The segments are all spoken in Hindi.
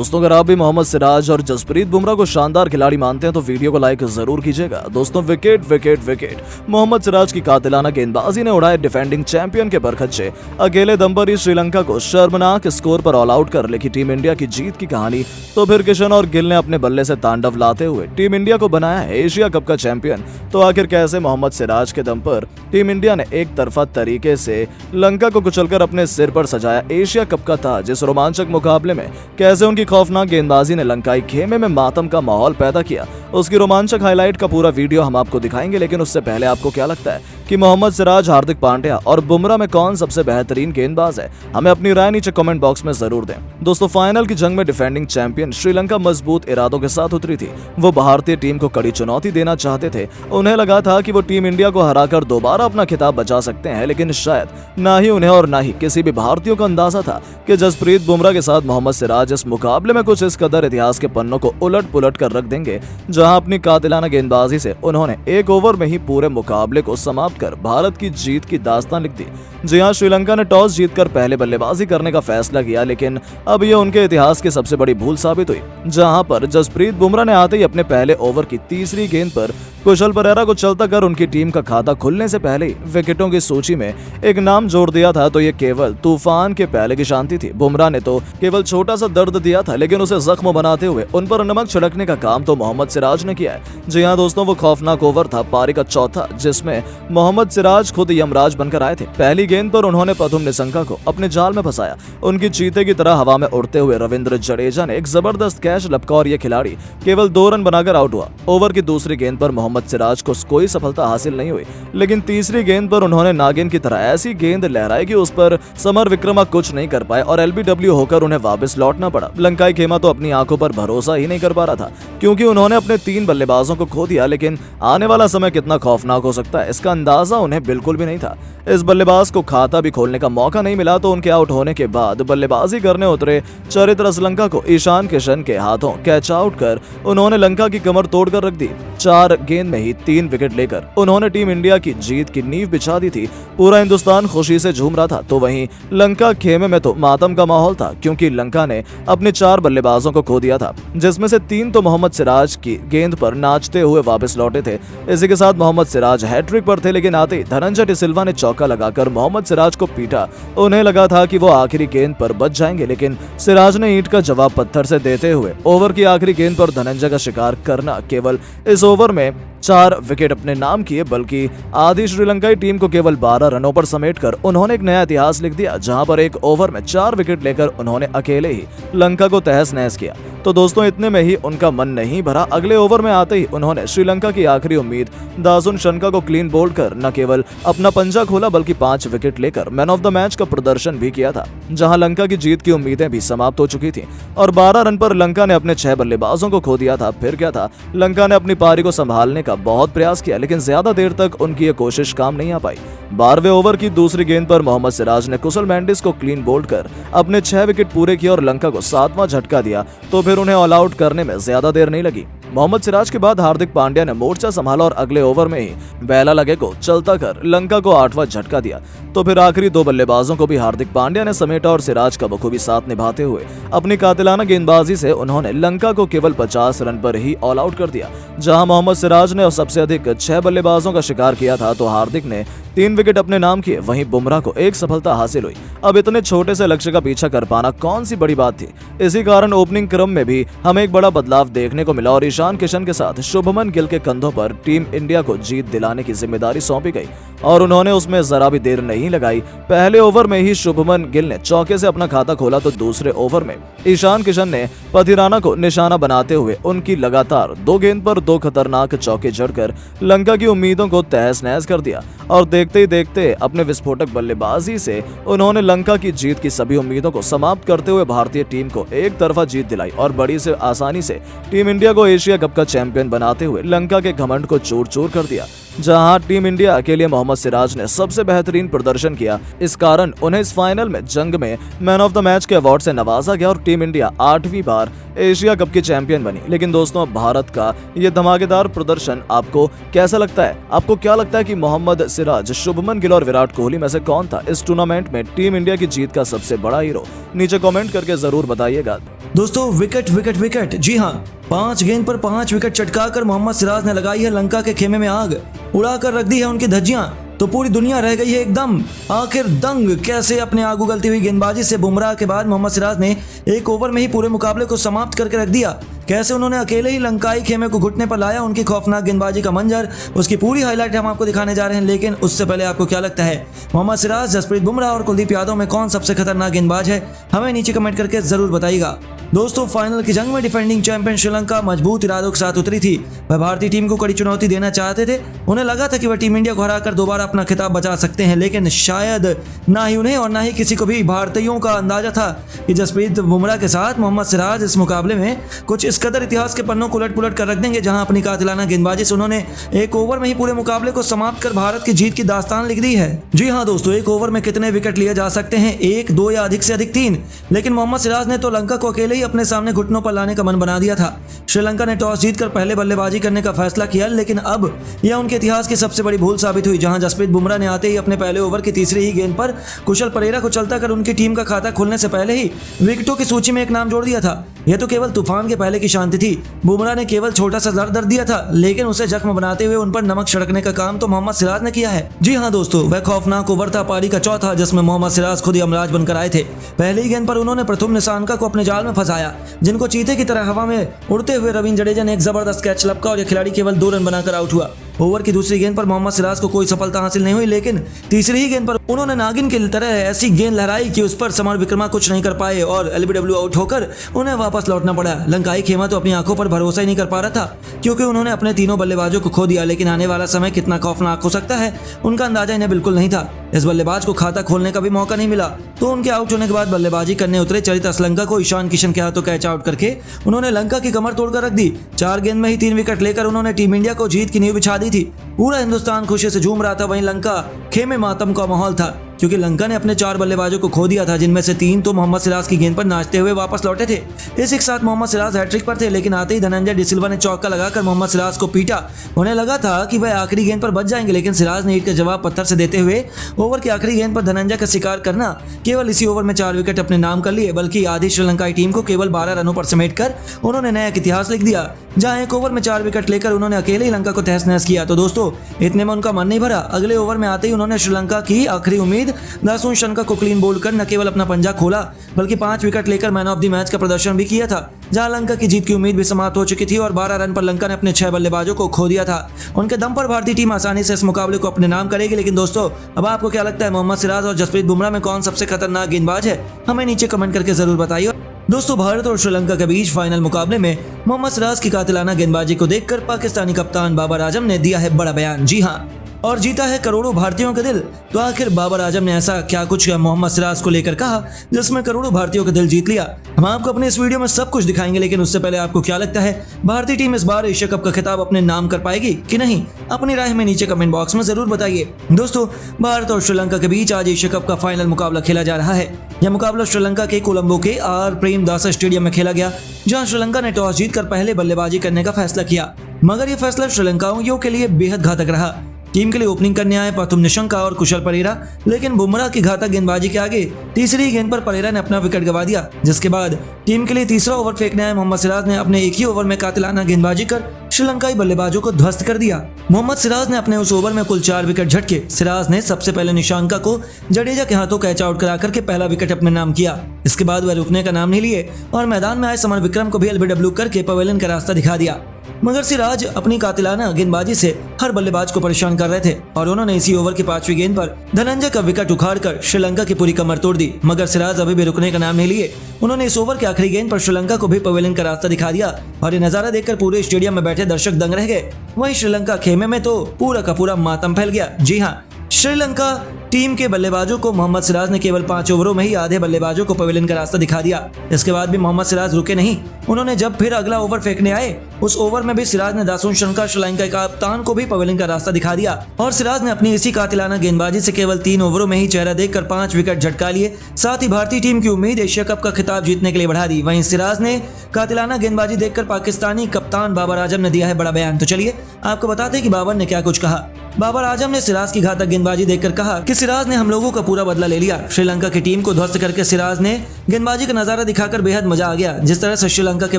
दोस्तों अगर आप भी मोहम्मद सिराज और जसप्रीत बुमराह को शानदार खिलाड़ी मानते हैं तो वीडियो को लाइक जरूर कीजिएगा। दोस्तों wicket wicket wicket Mohammed Siraj की कातिलाना गेंदबाजी ने उड़ाए डिफेंडिंग चैंपियन के बरखच्चे। अकेले दम पर ही श्रीलंका को शर्मनाक स्कोर पर ऑल आउट कर लिखी टीम इंडिया की जीत की कहानी। तो फिर किशन और गिल ने अपने बल्ले से तांडव लाते हुए टीम इंडिया को बनाया है एशिया कप का चैंपियन। तो आखिर कैसे मोहम्मद सिराज के दम पर टीम इंडिया ने एक तरफा तरीके से लंका को कुचलकर अपने सिर पर सजाया एशिया कप का ताज। इस रोमांचक मुकाबले में कैसे उनकी खौफनाक गेंदबाजी ने लंकाई खेमे में मातम का माहौल पैदा किया, उसकी रोमांचक हाईलाइट का पूरा वीडियो हम आपको दिखाएंगे। लेकिन उससे पहले आपको क्या लगता है कि मोहम्मद सिराज, हार्दिक पांड्या और बुमराह में कौन सबसे बेहतरीन गेंदबाज है? हमें अपनी राय नीचे कमेंट बॉक्स में जरूर दें। दोस्तों फाइनल की जंग में डिफेंडिंग चैंपियन श्रीलंका मजबूत इरादों के साथ उतरी थी। वो भारतीय टीम को कड़ी चुनौती देना चाहते थे। उन्हें लगा था कि वो टीम इंडिया को हराकर दोबारा अपना खिताब बचा सकते हैं, लेकिन शायद ना ही उन्हें और ना ही किसी भी भारतीय को अंदाजा था कि जसप्रीत बुमराह के साथ मोहम्मद सिराज इस मुकाबले में कुछ इस कदर इतिहास के पन्नों को उलट पुलट कर रख देंगे। जहां अपनी कातिलाना गेंदबाजी से उन्होंने एक ओवर में ही पूरे मुकाबले को समाप्त कर भारत की जीत की दास्तान लिख दी। जी हां, श्रीलंका ने टॉस जीतकर पहले बल्लेबाजी करने का फैसला किया, लेकिन अब यह उनके इतिहास की सबसे बड़ी भूल साबित हुई। जहां पर जसप्रीत बुमराह ने आते ही अपने पहले ओवर की तीसरी गेंद पर कुशल परेरा को चलता कर उनकी टीम का खाता खुलने से पहले ही विकेटों की सूची में एक नाम जोड़ दिया था। तो ये केवल तूफान के पहले की शांति थी। बुमराह ने तो केवल छोटा सा दर्द दिया था, लेकिन उसे जख्म बनाते हुए उन पर नमक छिड़कने का काम तो मोहम्मद सिराज ने किया है। जी हाँ दोस्तों, वो खौफनाक ओवर था पारी का चौथा, जिसमें मोहम्मद सिराज खुद यमराज बनकर आए थे। पहली गेंद पर उन्होंने प्रथम निशंका को अपने जाल में फंसाया। उनकी चीते की तरह हवा में उड़ते हुए रविंद्र जडेजा ने एक जबरदस्त कैच लपका और ये खिलाड़ी केवल 2 रन बनाकर आउट हुआ। ओवर की दूसरी गेंद पर मोहम्मद सिराज को कोई सफलता हासिल नहीं हुई, लेकिन तीसरी गेंद पर उन्होंने नागिन की तरह ऐसी गेंद लहराई कि उस पर समर विक्रमा कुछ नहीं कर पाए और एलबीडब्ल्यू होकर उन्हें वापस लौटना पड़ा। लंकाई खेमा तो अपनी आंखों पर भरोसा ही नहीं कर पा रहा था, क्योंकि उन्होंने अपने 3 बल्लेबाजों को खो दिया। लेकिन आने वाला समय कितना खौफनाक हो सकता है, इसका अंदाजा उन्हें बिल्कुल भी नहीं था। इस बल्लेबाज को खाता भी खोलने का मौका नहीं मिला, तो उनके आउट होने के बाद बल्लेबाजी करने उतरे चरित्र श्रीलंका को ईशान किशन के हाथों कैच आउट कर उन्होंने लंका की कमर तोड़कर रख दी। 4 गेंद में ही 3 विकेट लेकर उन्होंने टीम इंडिया की जीत की नींव बिछा दी थी। पूरा हिंदुस्तान खुशी से झूम रहा था, तो वहीं लंका खेमे में तो मातम का माहौल था, क्योंकि लंका ने अपने 4 बल्लेबाजों को खो दिया था, जिसमें से 3 तो मोहम्मद सिराज की गेंद पर नाचते हुए वापस लौटे थे। इसी के साथ मोहम्मद सिराज हैट्रिक पर थे, लेकिन आते ही धनंजय डिसिल्वा ने चौका लगाकर मोहम्मद सिराज को पीटा। उन्हें लगा था कि वो आखिरी गेंद पर बच जाएंगे, लेकिन सिराज ने ईंट का जवाब पत्थर से देते हुए ओवर की आखिरी गेंद पर धनंजय का शिकार करना केवल इस ओवर में 4 विकेट अपने नाम किए, बल्कि आधी श्रीलंकाई टीम को केवल 12 रनों पर समेटकर उन्होंने एक नया इतिहास लिख दिया, जहां पर एक ओवर में 4 विकेट लेकर उन्होंने अकेले ही लंका को तहस नहस किया। तो दोस्तों इतने में ही उनका मन नहीं भरा। अगले ओवर में आते ही उन्होंने श्रीलंका की आखिरी उम्मीद दासुन शनका को क्लीन बोल्ड कर न केवल अपना पंजा खोला, बल्कि 5 विकेट लेकर मैन ऑफ द मैच का प्रदर्शन भी किया था, जहां लंका की जीत की उम्मीदें भी समाप्त हो चुकी थी और 12 रन पर लंका ने अपने 6 बल्लेबाजों को खो दिया था। फिर क्या था, लंका ने अपनी पारी को संभालने का बहुत प्रयास किया, लेकिन ज्यादा देर तक उनकी ये कोशिश काम नहीं आ पाई। 12वें ओवर की दूसरी गेंद पर मोहम्मद सिराज ने कुशल मेंडिस को क्लीन बोल्ड कर अपने 6 विकेट पूरे किए और लंका को 7वां झटका दिया। तो फिर उन्हें ऑल आउट करने में ज्यादा देर नहीं लगी। मोहम्मद सिराज के बाद हार्दिक पांड्या ने मोर्चा संभाला और अगले ओवर में ही बेला लगे को चलता कर लंका को 8वां झटका दिया। तो फिर आखिरी 2 बल्लेबाजों को भी हार्दिक पांड्या ने समेटा और सिराज का बखूबी साथ निभाते हुए अपनी कातिलाना गेंदबाजी से उन्होंने लंका को केवल 50 रन पर ही ऑल आउट कर दिया। जहां मोहम्मद सिराज ने सबसे अधिक 6 बल्लेबाजों का शिकार किया था, तो हार्दिक ने 3 विकेट अपने नाम किए। वहीं बुमराह को एक सफलता हासिल हुई। अब इतने छोटे से लक्ष्य का पीछा कर पाना कौन सी बड़ी बात थी। इसी कारण ओपनिंग क्रम में भी हमें एक बड़ा बदलाव देखने को मिला और ईशान किशन के साथ शुभमन गिल के कंधों पर टीम इंडिया को जीत दिलाने की जिम्मेदारी सौंपी गई और उन्होंने उसमें जरा भी देर नहीं लगाई। पहले ओवर में ही शुभमन गिल ने चौके से अपना खाता खोला, तो दूसरे ओवर में ईशान किशन ने पथिराना को निशाना बनाते हुए उनकी लगातार 2 गेंद पर 2 खतरनाक चौके जड़कर लंका की उम्मीदों को तहस नहस कर दिया और देखते ही देखते अपने विस्फोटक बल्लेबाजी से उन्होंने लंका की जीत की सभी उम्मीदों को समाप्त करते हुए भारतीय टीम को एक तरफा जीत दिलाई और बड़ी से आसानी से टीम इंडिया को एशिया कप का चैंपियन बनाते हुए लंका के घमंड को चूर चूर कर दिया। जहां टीम इंडिया के लिए मोहम्मद सिराज ने सबसे बेहतरीन प्रदर्शन किया, इस कारण उन्हें इस फाइनल में जंग में मैन ऑफ द मैच के अवार्ड से नवाजा गया और टीम इंडिया 8वीं बार एशिया कप की चैंपियन बनी। लेकिन दोस्तों भारत का ये धमाकेदार प्रदर्शन आपको कैसा लगता है? आपको क्या लगता है कि मोहम्मद सिराज, शुभमन गिल और विराट कोहली में से कौन था इस टूर्नामेंट में टीम इंडिया की जीत का सबसे बड़ा हीरो? नीचे कमेंट करके जरूर बताइएगा। दोस्तों विकेट विकेट विकेट, जी हाँ, 5 गेंद पर 5 विकेट चटकाकर मोहम्मद सिराज ने लगाई है लंका के खेमे में आग, उड़ाकर रख दी है उनकी धज्जियां। तो पूरी दुनिया रह गई है एकदम आखिर दंग, कैसे अपने आग उगलती हुई गेंदबाजी से बुमराह के बाद मोहम्मद सिराज ने एक ओवर में ही पूरे मुकाबले को समाप्त करके रख दिया। कैसे उन्होंने अकेले ही लंकाई खेमे को घुटने पर लाया, उनकी खौफनाक गेंदबाजी का मंजर, उसकी पूरी हाईलाइट हम आपको दिखाने जा रहे हैं। लेकिन उससे पहले आपको क्या लगता है, मोहम्मद सिराज, जसप्रीत बुमराह और कुलदीप यादव में कौन सबसे खतरनाक गेंदबाज है? हमें नीचे कमेंट करके जरूर बताइएगा। दोस्तों फाइनल की जंग में डिफेंडिंग चैंपियन श्रीलंका मजबूत इरादों के साथ उतरी थी। वह भारतीय टीम को कड़ी चुनौती देना चाहते थे। उन्हें लगा था कि वह टीम इंडिया को हराकर दोबारा अपना खिताब बचा सकते हैं, लेकिन शायद ना ही उन्हें और ना ही किसी को भी भारतीयों का अंदाजा था कि जसप्रीत बुमराह के साथ मोहम्मद सिराज इस मुकाबले में कुछ इस कदर इतिहास के पन्नों को उलट पुलट कर रख देंगे, जहां अपनी कातिलाना गेंदबाजी से उन्होंने एक ओवर में ही पूरे मुकाबले को समाप्त कर भारत की जीत की दास्तान लिख दी है। जी हाँ दोस्तों, एक ओवर में कितने विकेट लिए जा सकते हैं? 1, 2 या अधिक से अधिक 3। लेकिन मोहम्मद सिराज ने तो लंका को अकेले ही अपने सामने घुटनों पर लाने का मन बना दिया था। श्रीलंका ने टॉस जीतकर पहले बल्लेबाजी करने का फैसला किया, लेकिन अब यह उनके इतिहास की सबसे बड़ी भूल साबित हुई, जहां जसप्रीत बुमराह ने आते ही अपने पहले ओवर की तीसरी ही गेंद पर कुशल परेरा को चलता कर उनकी टीम का खाता खुलने से पहले ही विकेटों की सूची में एक नाम जोड़ दिया था। यह तो केवल तूफान के पहले की शांति थी। बुमराह ने केवल छोटा सा दर्द दिया था, लेकिन उसे जख्म बनाते हुए उन पर नमक छिड़कने का काम तो मोहम्मद सिराज ने किया है। जी हाँ दोस्तों, वह खौफनाक ओवर था पारी का चौथा, जिसमें मोहम्मद सिराज खुद ही यमराज बनकर आए थे। पहली गेंद पर उन्होंने प्रथम निशानका को अपने जाल में फंसाया, जिनको चीते की तरह हवा में उड़ते हुए रविंद्र जडेजा ने एक जबरदस्त कैच लपका और यह खिलाड़ी केवल 2 रन बनाकर आउट हुआ। ओवर की दूसरी गेंद पर मोहम्मद सिराज को कोई सफलता हासिल नहीं हुई, लेकिन तीसरी ही गेंद पर उन्होंने नागिन की तरह ऐसी गेंद लहराई कि उस पर समर विक्रमा कुछ नहीं कर पाए और एलबीडब्ल्यू आउट होकर उन्हें वापस लौटना पड़ा। लंकाई खेमा तो अपनी आंखों पर भरोसा ही नहीं कर पा रहा था, क्योंकि उन्होंने अपने तीनों बल्लेबाजों को खो दिया। लेकिन आने वाला समय कितना खौफनाक हो सकता है, उनका अंदाजा इन्हें बिल्कुल नहीं था। इस बल्लेबाज को खाता खोलने का भी मौका नहीं मिला, तो उनके आउट होने के बाद बल्लेबाजी करने उतरे चरित असलंका को ईशान किशन के हाथों कैच आउट करके उन्होंने लंका की कमर तोड़कर रख दी। 4 गेंद में ही 3 विकेट लेकर उन्होंने टीम इंडिया को जीत की नींव बिछा दी थी। पूरा हिंदुस्तान खुशी से झूम रहा था, वहीं लंका खेमे मातम का माहौल था, क्योंकि लंका ने अपने 4 बल्लेबाजों को खो दिया था, जिनमें से 3 तो मोहम्मद सिराज की गेंद पर नाचते हुए वापस लौटे थे। इस एक साथ मोहम्मद सिराज हैट्रिक पर थे, लेकिन आते ही धनंजय डिसिल्वा ने चौका लगाकर मोहम्मद सिराज को पीटा। उन्हें लगा था कि वह आखिरी गेंद पर बच जाएंगे, लेकिन सिराज ने ईंट का जवाब पत्थर से देते हुए ओवर की आखिरी गेंद पर धनंजय का शिकार करना केवल इसी ओवर में 4 विकेट अपने नाम कर लिए, बल्कि आधी श्रीलंकाई टीम को केवल 12 रनों पर समेटकर उन्होंने नया इतिहास लिख दिया, जहां एक ओवर में 4 विकेट लेकर उन्होंने अकेले ही लंका को तहस नहस किया। तो दोस्तों इतने में उनका मन नहीं भरा, अगले ओवर में आते ही उन्होंने श्रीलंका की आखिरी उम्मीद दासुन शनका को क्लीन बोल्ड कर न केवल अपना पंजा खोला, बल्कि 5 विकेट लेकर मैन ऑफ द मैच का प्रदर्शन भी किया था, जहां लंका की जीत की उम्मीद भी समाप्त हो चुकी थी और 12 रन पर लंका ने अपने 6 बल्लेबाजों को खो दिया था। उनके दम पर भारतीय टीम आसानी से इस मुकाबले को अपने नाम करेगी। लेकिन दोस्तों अब आपको क्या लगता है, मोहम्मद सिराज और जसप्रीत बुमराह में कौन सबसे खतरनाक गेंदबाज है? हमें नीचे कमेंट करके जरूर बताइए। दोस्तों भारत और श्रीलंका के बीच फाइनल मुकाबले में मोहम्मद सिराज की कातिलाना गेंदबाजी को देखकर पाकिस्तानी कप्तान बाबर आजम ने दिया है बड़ा बयान। जी हाँ, और जीता है करोड़ों भारतीयों का दिल। तो आखिर बाबर आजम ने ऐसा क्या कुछ मोहम्मद सिराज को लेकर कहा जिसमें करोड़ों भारतीयों का दिल जीत लिया? हम आपको अपने इस वीडियो में सब कुछ दिखाएंगे, लेकिन उससे पहले आपको क्या लगता है, भारतीय टीम इस बार एशिया कप का खिताब अपने नाम कर पाएगी कि नहीं? अपनी राय में नीचे कमेंट बॉक्स में जरूर बताइए। दोस्तों भारत और श्रीलंका के बीच आज एशिया कप का फाइनल मुकाबला खेला जा रहा है। यह मुकाबला श्रीलंका के कोलंबो के आर प्रेमदासा स्टेडियम में खेला गया, जहां श्रीलंका ने टॉस जीतकर पहले बल्लेबाजी करने का फैसला किया, मगर यह फैसला श्रीलंकाइयों के लिए बेहद घातक रहा। टीम के लिए ओपनिंग करने आए प्रथम निशंका और कुशल परेरा, लेकिन बुमराह की घातक गेंदबाजी के आगे तीसरी गेंद पर परेरा ने अपना विकेट गंवा दिया, जिसके बाद टीम के लिए तीसरा ओवर फेंकने आए मोहम्मद सिराज ने अपने एक ही ओवर में कातिलाना गेंदबाजी कर श्रीलंकाई बल्लेबाजों को ध्वस्त कर दिया। मोहम्मद सिराज ने अपने उस ओवर में कुल 4 विकेट झटके। सिराज ने सबसे पहले निशांका को जडेजा के हाथों कैच आउट कराकर के पहला विकेट अपने नाम किया। इसके बाद वह रुकने का नाम नहीं लिए और मैदान में आए समर विक्रम को भी एलबीडब्ल्यू करके पवेलियन का रास्ता दिखा दिया। मगर सिराज अपनी कातिलाना गेंदबाजी से हर बल्लेबाज को परेशान कर रहे थे और उन्होंने इसी ओवर की 5वीं गेंद पर धनंजय का विकेट उखाड़कर श्रीलंका की पूरी कमर तोड़ दी। मगर सिराज अभी भी रुकने का नाम नहीं लिए। उन्होंने इस ओवर की आखिरी गेंद पर श्रीलंका को भी पवेलियन का रास्ता दिखा दिया और ये नजारा देखकर पूरे स्टेडियम में बैठे दर्शक दंग रह गए। वहीं श्रीलंका खेमे में तो पूरा का पूरा मातम फैल गया। जी हाँ, श्रीलंका टीम के बल्लेबाजों को मोहम्मद सिराज ने केवल 5 ओवरों में ही आधे बल्लेबाजों को पवेलियन का रास्ता दिखा दिया। इसके बाद भी मोहम्मद सिराज रुके नहीं। उन्होंने जब फिर अगला ओवर फेंकने आए, उस ओवर में भी सिराज ने दासुन शनका श्रीलंका के कप्तान को भी पवेलियन का रास्ता दिखा दिया और सिराज ने अपनी इसी कातिलाना गेंदबाजी से केवल 3 ओवरों में ही चेहरा देखकर 5 विकेट झटका लिए। साथ ही भारतीय टीम की उम्मीद एशिया कप का खिताब जीतने के लिए बढ़ा दी। वहीं सिराज ने कातिलाना गेंदबाजी देखकर पाकिस्तानी कप्तान बाबर आजम ने दिया है बड़ा बयान। तो चलिए आपको बताते हैं कि बाबर ने क्या कुछ कहा। बाबर आजम ने सिराज की घातक गेंदबाजी देखकर कहा कि सिराज ने हम लोगों का पूरा बदला ले लिया। श्रीलंका की टीम को ध्वस्त करके सिराज ने गेंदबाजी का नजारा दिखाकर बेहद मजा आ गया। जिस तरह से श्रीलंका के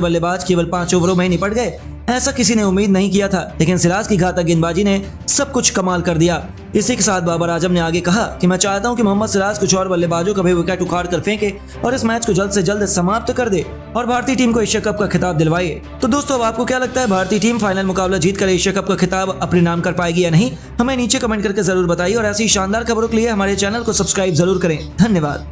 बल्लेबाज केवल 5 ओवरों में ही निपट गए, ऐसा किसी ने उम्मीद नहीं किया था, लेकिन सिराज की घातक गेंदबाजी ने सब कुछ कमाल कर दिया। इसी के साथ बाबर आजम ने आगे कहा कि मैं चाहता हूं कि मोहम्मद सिराज कुछ और बल्लेबाजों का भी विकेट उखाड़ कर फेंके और इस मैच को जल्द से जल्द समाप्त कर दे और भारतीय टीम को एशिया कप का खिताब दिलवाए। तो दोस्तों, अब आपको क्या लगता है, भारतीय टीम फाइनल मुकाबला जीतकर एशिया कप का खिताब अपने नाम कर पाएगी या नहीं? हमें नीचे कमेंट करके जरूर बताइए और ऐसी शानदार खबरों के लिए हमारे चैनल को सब्सक्राइब जरूर करें। धन्यवाद।